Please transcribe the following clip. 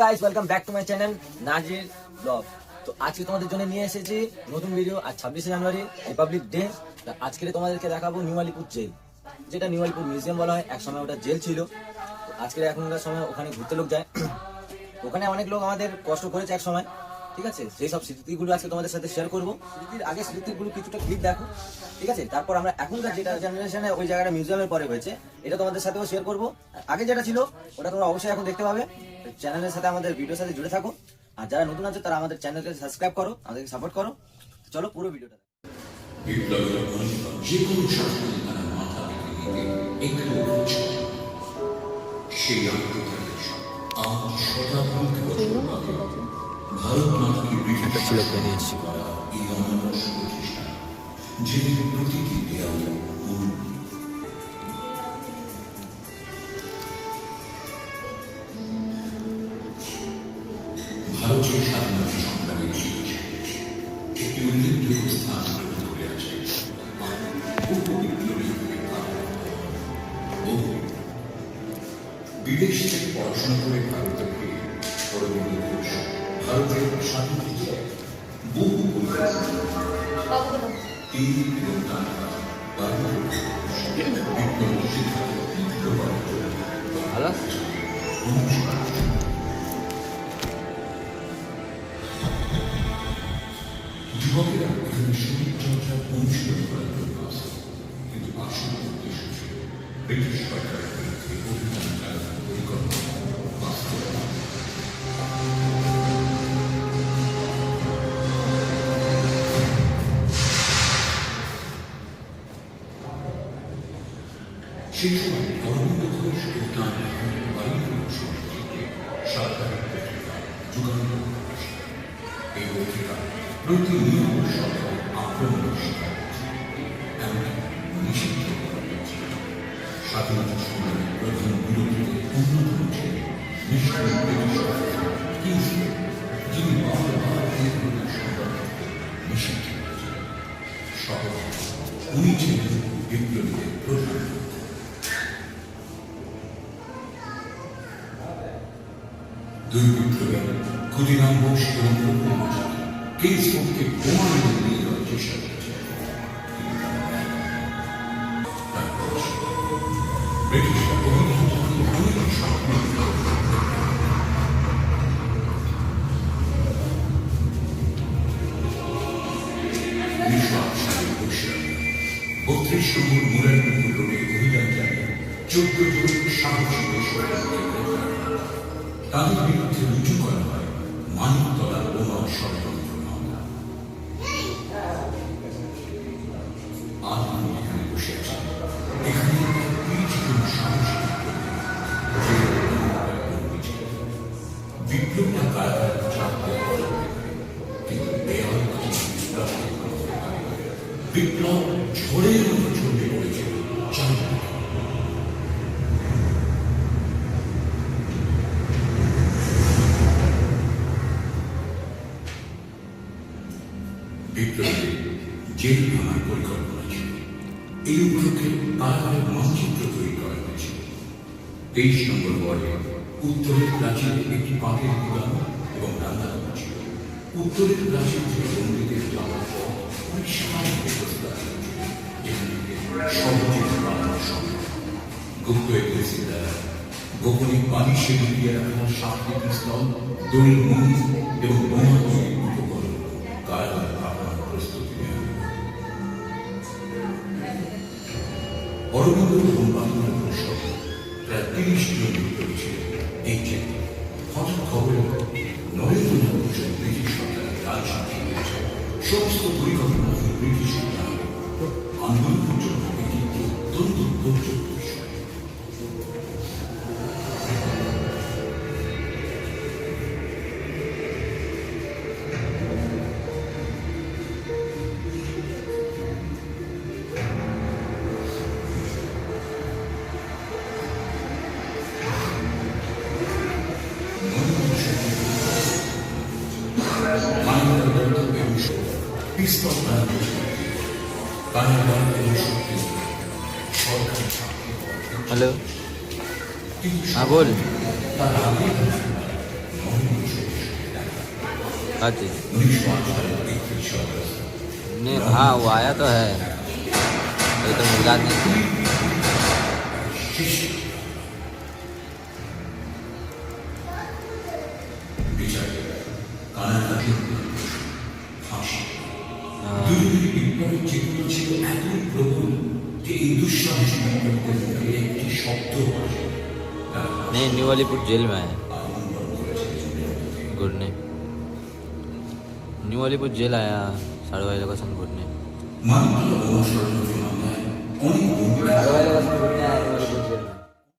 Guys, welcome back to my channel Nazir blog. তো আজকে তোমাদের জন্য নিয়ে এসেছি নতুন ভিডিও। আজ 26শে জানুয়ারি, রিপাবলিক ডে। আজকে তোমাদেরকে দেখাবো নিউ আলিপুর জেল, যেটা নিউ আলিপুর মিউজিয়াম বলা হয়। এক সময় ওটা জেল ছিল। তো আজকে এখনকার সময় ওখানে ঘুরতে লোক যায়। ওখানে অনেক লোক আমাদের কষ্ট করেছে এক সময়, ঠিক আছে? সেই সব স্মৃতিগুলো আজকে তোমাদের সাথে শেয়ার করবো। স্মৃতিগুলো কিছুটা ক্লিপ দেখো, ঠিক আছে? তারপর আমরা এখনকার যেটা জেনারেশনে ওই জায়গাটা মিউজিয়ামের পরে হয়েছে, এটা তোমাদের সাথেও শেয়ার করবো। আগে যেটা ছিল ওটা তোমরা অবশ্যই এখন দেখতে পাবে। চ্যানেলের সাথে আমাদের ভিডিওর সাথে জুড়ে থাকো। আর যারা নতুন আছে তারা আমাদের চ্যানেলকে সাবস্ক্রাইব করো, আমাদেরকে সাপোর্ট করো। চলো পুরো ভিডিওটা যে কোনো শাসনে তারা মাথা পেতে একটু সেই আত্মপ্রকাশ আজ শতাব্দী বছর আগে ভারত মাতাকে ব্রিটিশ করা এই অনন্য প্রতিষ্ঠা, যেদিন প্রতিটি দেয়াল ভারতীয় স্বাধীনতা সংগ্রামের ইতিহাসে একটি উল্লেখযোগ্য স্থান গ্রহণ করে আছে। বিদেশ থেকে পড়াশোনা করে ভারতে ফিরে পরবর্তী ঘোষ ভারতের স্বাধীনতা বহু যুবকেরা এখানে শরীরচর্চা অনুশীলন করার জন্য আসে, কিন্তু আসল উদ্দেশ্য ছিল ব্রিটিশ সরকারের বিরুদ্ধে অভিযান চালানোর পরিকল্পনা বাস্তবায়ন। সেই সময় অরবিন্দ ঘোষ ও তাঁর বাড়ির সংস্কৃতিকে সরকারের পত্রিকা যুগান্তর করেছে। এই পত্রিকা প্রতিনিয়ত সরকারের আক্রমণের শিকার হচ্ছে, এমনকি নিষিদ্ধ করা হয়েছে। স্বাধীনতা সংগ্রামের প্রধান বিরোধীদের অন্যতম ছিলেন নিষ্ঠুর ব্রিটিশ অফিসার কিংসলি, যিনি বারবার এই ধরনের সংবাদপত্র নিষিদ্ধ করেছিলেন। সহজ উনি ছিলেন বিপ্লবীদের প্রধান। দুই বিপ্লবী ক্ষুদিরাম বোস এবং প্রফুল্ল চাকী কিংসফোর্ডকে বোমা মেরে নিয়ে যাওয়ার চেষ্টা করেছে। ব্রিটিশরা অভিযানটাকে অনেক স্বপ্ন সালে 32 নম্বর মুরারপুর রোডে অভিযান চালিয়ে 14 জন সাহসী দেশবাসীকে গ্রেফতার করা। তাদের বিরুদ্ধে রুজু করা হয় মানিকতলার বোমা ষড়যন্ত্র মামলা। আজ আমি এখানে বসে আছি, এখানে 30 জন সাহসী বিপ্লবীরা কারাগারে চাপ দেওয়া হতে পারে, কিন্তু দেওয়াল বিপ্লব ঝড়ের মতো ছড়িয়ে পড়েছিল চারিদিকে। বিপ্লবীদের জেল ভাঙার পরিকল্পনা ছিল। এই উপলক্ষে কারাগারের মানচিত্র তৈরি করা হয়েছিল। 23 নম্বর ওয়ার্ডে উত্তরের প্রাচীরে একটি পাটের দোকান এবং রান্নাঘর ছিল। উত্তরের প্রাচীর থেকে বন্দীদের যাওয়ার পর পরিষ্কার ব্যবস্থা ছিল, যেখান থেকে সহজে বাড়ানো সম্ভব। গুপ্ত এজেন্সি দ্বারা গোপনে পানি সেরে দিয়ে রাখা সাংস্কৃতিক স্থল, দড়ির মুখ এবং বোমা তৈরির উপকরণ কারাগার পাঠানোর প্রস্তুতি নেওয়া হল। অরবিন্দ এবং বাংলার সহ প্রায় 30 জন বিপ্লবী ছিলেন এই জেলে। হঠাৎ খবর এলো নরেন্দ্র মোদী ব্রিটিশ সরকারের রাজনীতি হয়েছে, সমস্ত পরিকল্পনা ব্রিটিশকে জানাবে। আন্দোলনের জন্য এটি অত্যন্ত দুর্যোগ্য বিষয়। পিস্তল হ্যালো, হ্যাঁ বল। हर चीज़ 1908 नहीं, हाँ वो आया तो है, अभी तो मिला नहीं है। বিচারে কারাগারে ফাঁসি हाँ, দুর্নীতি বিপ্লবের চেতনা ছিল এতই প্রবল যে এই দুঃসাহস বিপ্লবীদের মুখে একটি শব্দ আসে नहीं न्यू अलीपुर जेल में आया। घूरने न्यू अलीपुर जेल आया साड़ू भाई लोकेशन घूरने। মানবতা ও ষড়যন্ত্র মামলায় অনেক साड़ू भाई लोकेशन घूरने आया न्यू अलीपुर जेल में।